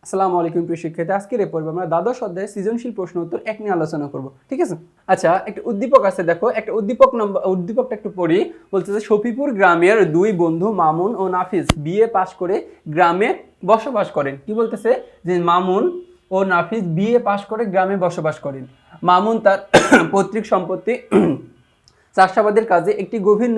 আসসালামু আলাইকুম প্রিয় শিক্ষার্থী, আজকের এই পর্বে আমরা দ্বাদশ অধ্যায়ে সৃজনশীল প্রশ্ন উত্তর এক নিয়ে আলোচনা করব। ঠিক আছে? আচ্ছা, একটা উদ্দীপক আছে, দেখো একটা উদ্দীপকটা একটু পড়ি। বলছে যে শফিপুর গ্রামের দুই বন্ধু মামুন ও নাফিস বিএ পাশ করে গ্রামে বসবাস করেন। কি বলতেছে যে মামুন ও নাফিস বিএ পাশ করে গ্রামে বসবাস করেন। মামুন তার পৈতৃক সম্পত্তি চাষাবাদের কাজে একটি গভীর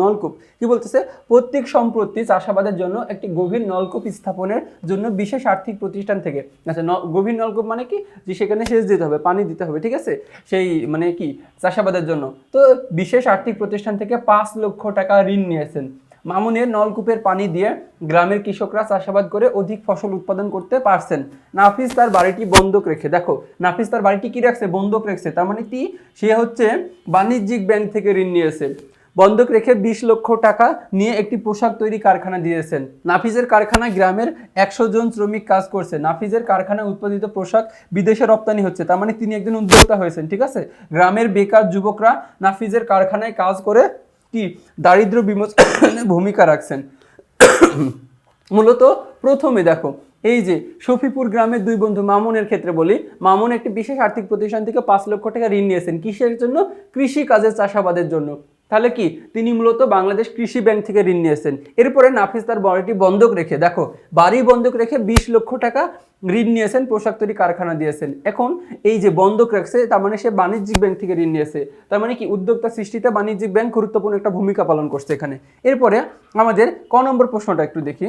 নলকূপ কি বলতেছে, প্রত্যেক সম্পত্তি চাষাবাদের জন্য একটি গভীর নলকূপ স্থাপনের জন্য বিশেষ আর্থিক প্রতিষ্ঠান থেকে, আচ্ছা গভীর নলকূপ মানে কি, যে সেখানে সেচ দিতে হবে, পানি দিতে হবে, ঠিক আছে, সেই মানে কি চাষাবাদের জন্য। তো বিশেষ আর্থিক প্রতিষ্ঠান থেকে 5 লক্ষ টাকা ঋণ নিয়েছেন। মামুনের নলকূপের পানি দিয়ে গ্রামের কৃষকরা চাষাবাদ করে অধিক ফসল উৎপাদন করতে পারছেন। নাফিস তার বাড়িটি বন্ধক রেখে, দেখো নাফিস তার বাড়িটি কি রাখছে, বন্ধক রেখেছে, তার মানে কি সে হচ্ছে বাণিজ্যিক ব্যাংক থেকে ঋণ নিয়েছে। বন্ধক রেখে 20 লক্ষ টাকা নিয়ে একটি পোশাক তৈরি কারখানা দিয়েছেন। নাফিজের কারখানায় গ্রামের 100 জন শ্রমিক কাজ করছে। নাফিজের কারখানায় উৎপাদিত পোশাক বিদেশে রপ্তানি হচ্ছে, তার মানে তিনি একজন উদ্যোক্তা হয়েছেন। ঠিক আছে, গ্রামের বেকার যুবকরা নাফিজের কারখানায় কাজ করে কি দারিদ্র্য বিমোচনে ভূমিকা রাখছেন। মূলত প্রথমে দেখো এই যে শফিপুর গ্রামের দুই বন্ধু, মামুনের ক্ষেত্রে বলি, মামুন একটি বিশেষ আর্থিক প্রতিষ্ঠান থেকে 5 লক্ষ টাকা ঋণ নিয়েছেন। কিসের জন্য? কৃষি কাজের চাষাবাদের জন্য। তাহলে কি তিনি মূলত বাংলাদেশ কৃষি ব্যাংক থেকে ঋণ নিয়েছেন। এরপরে নাফিস তার বাড়িটি বন্ধক রেখে, দেখো বাড়ি বন্ধক রেখে 20 লক্ষ টাকা ঋণ নিয়েছেন, পোশাক তৈরি কারখানা দিয়েছেন। এখন এই যে বন্ধক রাখছে, তার মানে সে বাণিজ্যিক ব্যাংক থেকে ঋণ নিয়েছে, তার মানে কি উদ্যোক্তা সৃষ্টিতে বাণিজ্যিক ব্যাংক গুরুত্বপূর্ণ একটা ভূমিকা পালন করছে এখানে। এরপরে আমাদের ক নম্বর প্রশ্নটা একটু দেখি।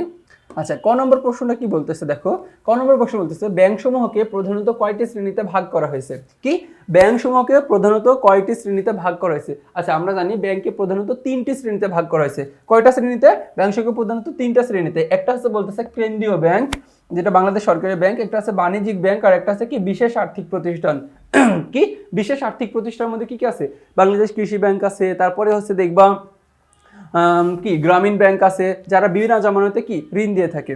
আচ্ছা, ক নম্বর প্রশ্নটা কি বলতেছে, দেখো ক নম্বর প্রশ্ন বলতেছে ব্যাংকসমূহকে প্রধানত কয়টি শ্রেণীতে ভাগ করা হয়েছে। কি ব্যাংকসমূহকে প্রধানত কয়টি শ্রেণীতে ভাগ করা হয়েছে? আচ্ছা, আমরা জানি ব্যাংকে প্রধানত 3টি শ্রেণীতে ভাগ করা হয়েছে। কয়টা শ্রেণীতে? ব্যাংকসমূহকে প্রধানত 3টা শ্রেণীতে। একটা হচ্ছে বলতেছে কেন্দ্রীয় ব্যাংক, যেটা বাংলাদেশ সরকারি ব্যাংক, একটা আছে বাণিজ্যিক ব্যাংক, আর একটা আছে কি বিশেষ আর্থিক প্রতিষ্ঠান। কি বিশেষ আর্থিক প্রতিষ্ঠানের মধ্যে কি কি আছে? বাংলাদেশ কৃষি ব্যাংক আছে, তারপরে হচ্ছে দেখবা কি গ্রামীণ ব্যাংক আছে, যারা বিনা জামানতে কি ঋণ দিয়ে থাকে।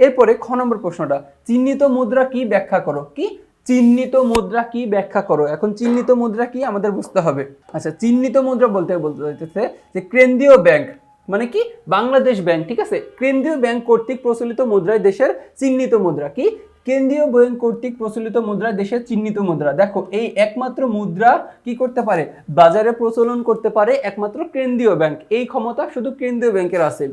এরপরে খ নম্বর প্রশ্নটা, চিহ্নিত মুদ্রা কি ব্যাখ্যা করো। কি চিহ্নিত মুদ্রা কি ব্যাখ্যা করো। এখন চিহ্নিত মুদ্রা কি আমাদের বুঝতে হবে। আচ্ছা, চিহ্নিত মুদ্রা বলতে চাইতেছে যে কেন্দ্রীয় ব্যাংক মানে কি বাংলাদেশ ব্যাংক, ঠিক আছে, কেন্দ্রীয় ব্যাংক কর্তৃক প্রচলিত মুদ্রায় দেশের চিহ্নিত মুদ্রা। কি কেন্দ্রীয় ব্যাংক কর্তৃক প্রচলিত মুদ্রা দেশের চিহ্নিত মুদ্রা। দেখো এই একমাত্র মুদ্রা কি করতে পারে, বাজারে প্রচলন করতে পারে একমাত্র কেন্দ্রীয় ব্যাংক। এই ক্ষমতা শুধু কেন্দ্রীয় ব্যাংকের আছে।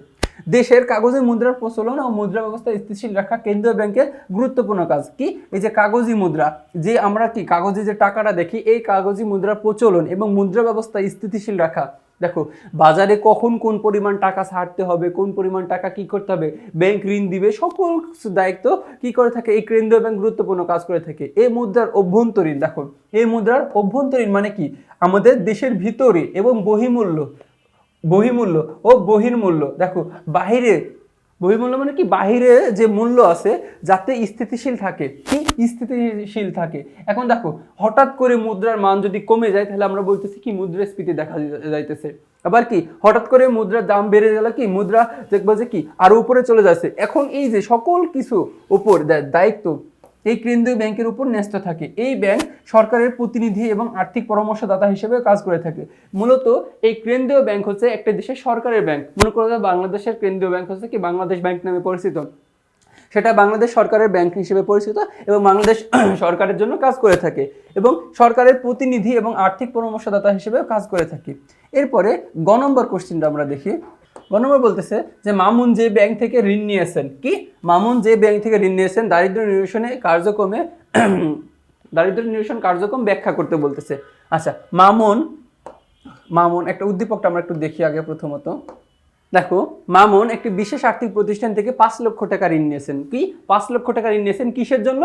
দেশের কাগজী মুদ্রার প্রচলন ও মুদ্রা ব্যবস্থা স্থিতিশীল রাখা কেন্দ্রীয় ব্যাংকের গুরুত্বপূর্ণ কাজ। কি এই যে কাগজী মুদ্রা, যে আমরা কি কাগজে যে টাকাটা দেখি, এই কাগজী মুদ্রার প্রচলন এবং মুদ্রা ব্যবস্থা স্থিতিশীল রাখা। দেখো বাজারে কখন কোন পরিমাণ টাকা ছাড়তে হবে, কোন পরিমাণ টাকা কি করতে হবে, ব্যাংক ঋণ দিবে, সকল দায়িত্ব কি করে থাকে এই কেন্দ্রীয় ব্যাংক গুরুত্বপূর্ণ কাজ করে থাকে। এই মুদ্রার অভ্যন্তরীণ, দেখো এই মুদ্রার অভ্যন্তরীণ মানে কি আমাদের দেশের ভিতরে এবং বহির্মূল্য ও বহির্মূল্য, দেখো বাহিরে বহির্মূল্য মানে কি বাহিরে যে মূল্য আছে যাতে স্থিতিশীল থাকে। কি স্থিতিশীল থাকে। এখন দেখো হঠাৎ করে মুদ্রার মান যদি কমে যায় তাহলে আমরা বলতেছি কি মুদ্রাস্ফীতি দেখা যাইতেছে। আবার কি হঠাৎ করে মুদ্রার দাম বেড়ে গেলে কি মুদ্রা দেখবো যে কি আরো উপরে চলে যাচ্ছে। এখন এই যে সকল কিছু উপর দায়িত্ব এই কেন্দ্রীয় ব্যাংকের উপর ন্যস্ত থাকে। এই ব্যাংক সরকারের প্রতিনিধি এবং আর্থিক পরামর্শদাতা হিসেবে কাজ করে থাকে। মূলত এই কেন্দ্রীয় ব্যাংক হচ্ছে একটা দেশের সরকারের ব্যাংক। মনে করো বাংলাদেশের কেন্দ্রীয় ব্যাংক হচ্ছে কি বাংলাদেশ ব্যাংক নামে পরিচিত, সেটা বাংলাদেশ সরকারের ব্যাংক হিসেবে পরিচিত এবং বাংলাদেশ সরকারের জন্য কাজ করে থাকে এবং সরকারের প্রতিনিধি এবং আর্থিক পরামর্শদাতা হিসেবেও কাজ করে থাকে। এরপরে গ নম্বর কোশ্চেনটা আমরা দেখি। গ নম্বর বলতেছে যে মামুন যে ব্যাংক থেকে ঋণ নিয়েছেন। কি মামুন যে ব্যাংক থেকে ঋণ নিয়েছেন দারিদ্র্য নিরসন কার্যক্রম ব্যাখ্যা করতে বলতেছে। আচ্ছা, মামুন একটা উদ্দীপকটা আমরা একটু দেখি আগে। প্রথমত দেখো মামুন একটি বিশেষ আর্থিক প্রতিষ্ঠান থেকে 5 লক্ষ টাকা ঋণ নিয়েছেন। কি 5 লক্ষ টাকা ঋণ নিয়েছেন কিসের জন্য?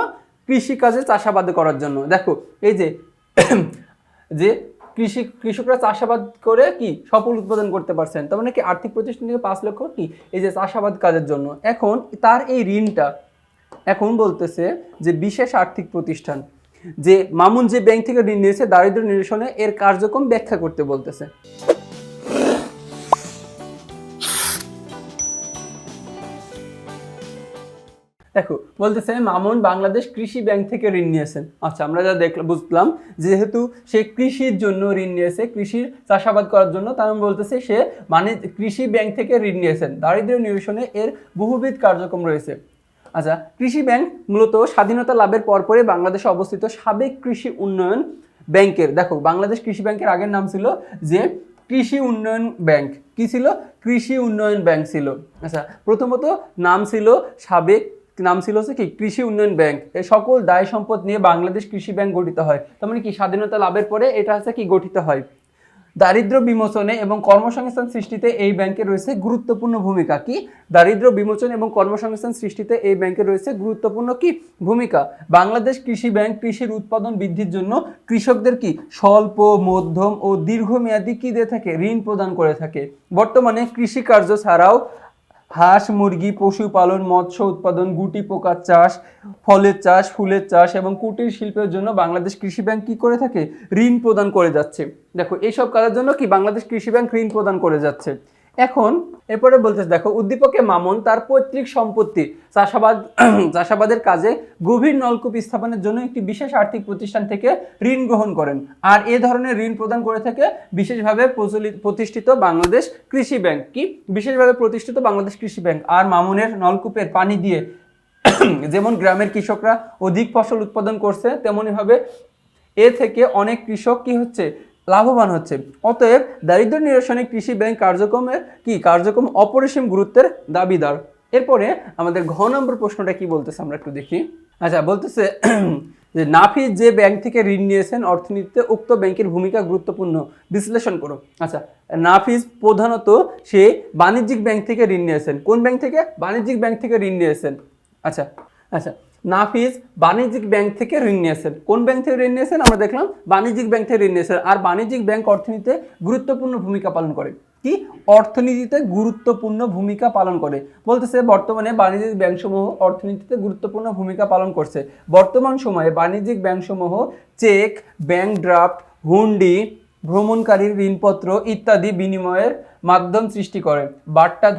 কৃষিকাজে চাষাবাদ করার জন্য। দেখো এই যে কৃষকরা চাষাবাদ করে কি সফল উৎপাদন করতে পারছেন, তার মানে কি আর্থিক প্রতিষ্ঠান থেকে 5 লক্ষ কি এই যে চাষাবাদ কাজের জন্য। এখন তার এই ঋণটা এখন বলতেছে যে বিশেষ আর্থিক প্রতিষ্ঠান, যে মামুন যে ব্যাংক থেকে ঋণ নিয়েছে দারিদ্র্য নিরসনে এর কার্যক্রম ব্যাখ্যা করতে বলতেছে। দেখো বলতেছে মামুন বাংলাদেশ কৃষি ব্যাংক থেকে ঋণ নিয়েছেন। আচ্ছা, আমরা যা বুঝলাম যেহেতু সে কৃষির জন্য ঋণ নিয়েছে, কৃষির চাষাবাদ করার জন্য, তার বলতেছে সে মানে কৃষি ব্যাংক থেকে ঋণ নিয়েছেন। দারিদ্র্য নিরসনে এর বহুবিধ কার্যক্রম রয়েছে। আচ্ছা, কৃষি ব্যাংক মূলত স্বাধীনতা লাভের পরপরই বাংলাদেশে অবস্থিত সাবেক কৃষি উন্নয়ন ব্যাংকের, দেখো বাংলাদেশ কৃষি ব্যাংকের আগের নাম ছিল যে কৃষি উন্নয়ন ব্যাংক। কি ছিল? কৃষি উন্নয়ন ব্যাংক ছিল। আচ্ছা, প্রথমত নাম ছিল সাবেক, নাম ছিল হচ্ছে কি কৃষি উন্নয়ন ব্যাংক। এই সকল দায় সম্পদ নিয়ে বাংলাদেশ কৃষি ব্যাংক গঠিত হয়। তার মানে কি স্বাধীনতা লাভের পরে এটা হচ্ছে কি গঠিত হয়। দারিদ্র্য বিমোচনে এবং কর্মসংস্থান সৃষ্টিতে এই ব্যাংকের রয়েছে গুরুত্বপূর্ণ ভূমিকা। কি? দারিদ্র্য বিমোচন এবং কর্মসংস্থান সৃষ্টিতে এই ব্যাংকের রয়েছে গুরুত্বপূর্ণ কি ভূমিকা। বাংলাদেশ কৃষি ব্যাংক কৃষির উৎপাদন বৃদ্ধির জন্য কৃষকদের কি স্বল্প, মধ্যম ও দীর্ঘমেয়াদী কি দিয়ে থাকে? ঋণ প্রদান করে থাকে। বর্তমানে কৃষি কার্য ছাড়াও হাঁস, মুরগি, পশুপালন, মৎস্য উৎপাদন, গুটি পোকার চাষ, ফলের চাষ, ফুলের চাষ এবং কুটির শিল্পের জন্য বাংলাদেশ কৃষি ব্যাংক কি করে থাকে? ঋণ প্রদান করে যাচ্ছে। দেখো এইসব কাজের জন্য কি বাংলাদেশ কৃষি ব্যাংক ঋণ প্রদান করে যাচ্ছে। এখন এরপরে বলতেছে দেখো, উদ্দীপকে মামুন তার পৈতৃক সম্পত্তি চাষাবাদের কাজে গভীর নলকূপ স্থাপনের জন্য একটি বিশেষ আর্থিক প্রতিষ্ঠান থেকে ঋণ গ্রহণ করেন। আর এ ধরনের ঋণ প্রদান করে থাকে বিশেষভাবে প্রতিষ্ঠিত বাংলাদেশ কৃষি ব্যাংক। কি? বিশেষভাবে প্রতিষ্ঠিত বাংলাদেশ কৃষি ব্যাংক। আর মামুনের নলকূপের পানি দিয়ে যেমন গ্রামের কৃষকরা অধিক ফসল উৎপাদন করছে, তেমনিভাবে এ থেকে অনেক কৃষক কি হচ্ছে? লাভবান হচ্ছে। অতএব দারিদ্র্য নিরসনে কৃষি ব্যাংক কার্যক্রম অপরিসীম গুরুত্বের দাবিদার। এরপরে আমাদের ঘ নম্বর প্রশ্নটা কি বলতেছে আমরা একটু দেখি। আচ্ছা, বলতেছে যে নাফিস যে ব্যাংক থেকে ঋণ নিয়েছেন অর্থনীতিতে উক্ত ব্যাংকের ভূমিকা গুরুত্বপূর্ণ, বিশ্লেষণ করো। আচ্ছা, নাফিস প্রধানত সে বাণিজ্যিক ব্যাংক থেকে ঋণ নিয়েছেন। কোন ব্যাংক থেকে? বাণিজ্যিক ব্যাংক থেকে ঋণ নিয়েছেন। আচ্ছা, নাফিস বাণিজ্যিক ব্যাংক থেকে ঋণ নিয়েছেন। কোন ব্যাংক থেকে ঋণ নিয়েছেন? আমরা দেখলাম বাণিজ্যিক ব্যাংক থেকে ঋণ নিয়েছেন। আর বাণিজ্যিক ব্যাংক অর্থনীতিতে গুরুত্বপূর্ণ ভূমিকা পালন করে। কি? অর্থনীতিতে গুরুত্বপূর্ণ ভূমিকা পালন করে। বলতেছে বর্তমানে বাণিজ্যিক ব্যাংকসমূহ অর্থনীতিতে গুরুত্বপূর্ণ ভূমিকা পালন করছে। বর্তমান সময়ে বাণিজ্যিক ব্যাংকসমূহ চেক, ব্যাংক ড্রাফট, হুন্ডি, ভ্রমণকারীর ঋণপত্র ইত্যাদি বিনিময়ের মাধ্যম সৃষ্টি করে। বার্তা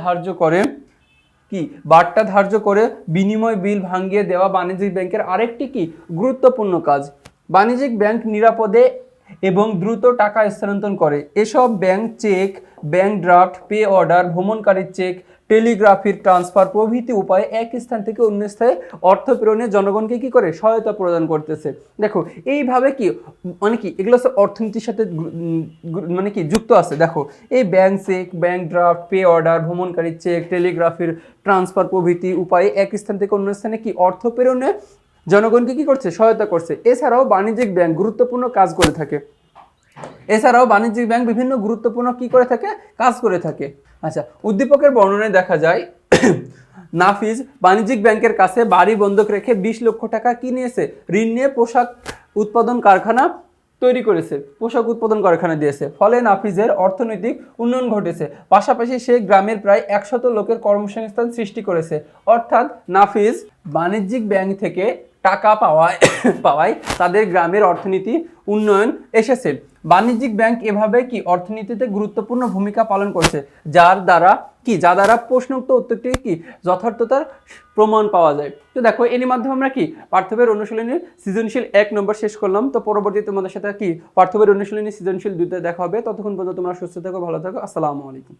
ধার্য করে বিনিময় বিল ভাঙিয়ে দেওয়া বাণিজ্যিক ব্যাংকের আরেকটি কি গুরুত্বপূর্ণ কাজ। বাণিজ্যিক ব্যাংক নিরাপদে এবং দ্রুত টাকা স্থানান্তর করে। এসব bank cheque, bank draft, pay order, ভ্রমণকারীর চেক, টেলিগ্রাফির ট্রান্সফার প্রভৃতি উপায়ে এক স্থান থেকে অন্য স্থানে অর্থ প্রেরণে জনগণকে কি করে? সহায়তা প্রদান করতেছে। দেখো এইভাবে কি মানে কি এগুলো অর্থনীতির সাথে মানে কি যুক্ত আছে। দেখো এই bank cheque, bank draft, pay order, ভ্রমণকারীর চেক, টেলিগ্রাফির ট্রান্সফার প্রভৃতি উপায়ে এক স্থান থেকে অন্য স্থানে কি অর্থ প্রেরণে জনগণকে কি করছে? সহায়তা করছে। এছাড়াও বাণিজ্যিক ব্যাংক গুরুত্বপূর্ণ কাজ করে থাকে। বিভিন্ন গুরুত্বপূর্ণ কি করে থাকে? কাজ করে থাকে। আচ্ছা, উদ্দীপকের বর্ণনায় দেখা যায় নাফিস বাণিজ্যিক ব্যাংকের কাছে বাড়ি বন্ধক রেখে 20 লক্ষ টাকা কি নিয়েছে? ঋণ নিয়ে পোশাক উৎপাদন কারখানা তৈরি করেছে, পোশাক উৎপাদন কারখানা দিয়েছে। ফলে নাফিসের অর্থনৈতিক উন্নয়ন ঘটেছে। পাশাপাশি সে গ্রামের প্রায় 100 লোকের কর্মসংস্থান সৃষ্টি করেছে। অর্থাৎ নাফিস বাণিজ্যিক ব্যাংক থেকে টাকা পাওয়ায় তাদের গ্রামের অর্থনীতি উন্নয়ন এসেছে। বাণিজ্যিক ব্যাংক এভাবে কি অর্থনীতিতে গুরুত্বপূর্ণ ভূমিকা পালন করছে, যা দ্বারা প্রশ্নোক্ত উত্তরটি কি যথার্থতার প্রমাণ পাওয়া যায়। তো দেখো এর মাধ্যমে আমরা কি পার্থক্যের অনুশীলনের সৃজনশীল 1 নম্বর শেষ করলাম। তো পরবর্তীতে তোমাদের সাথে কি পার্থক্যের অনুশীলনী সৃজনশীল 2তে দেখা হবে। ততক্ষণ পর্যন্ত তোমরা সুস্থ থাকো, ভালো থাকো। আসসালামু আলাইকুম।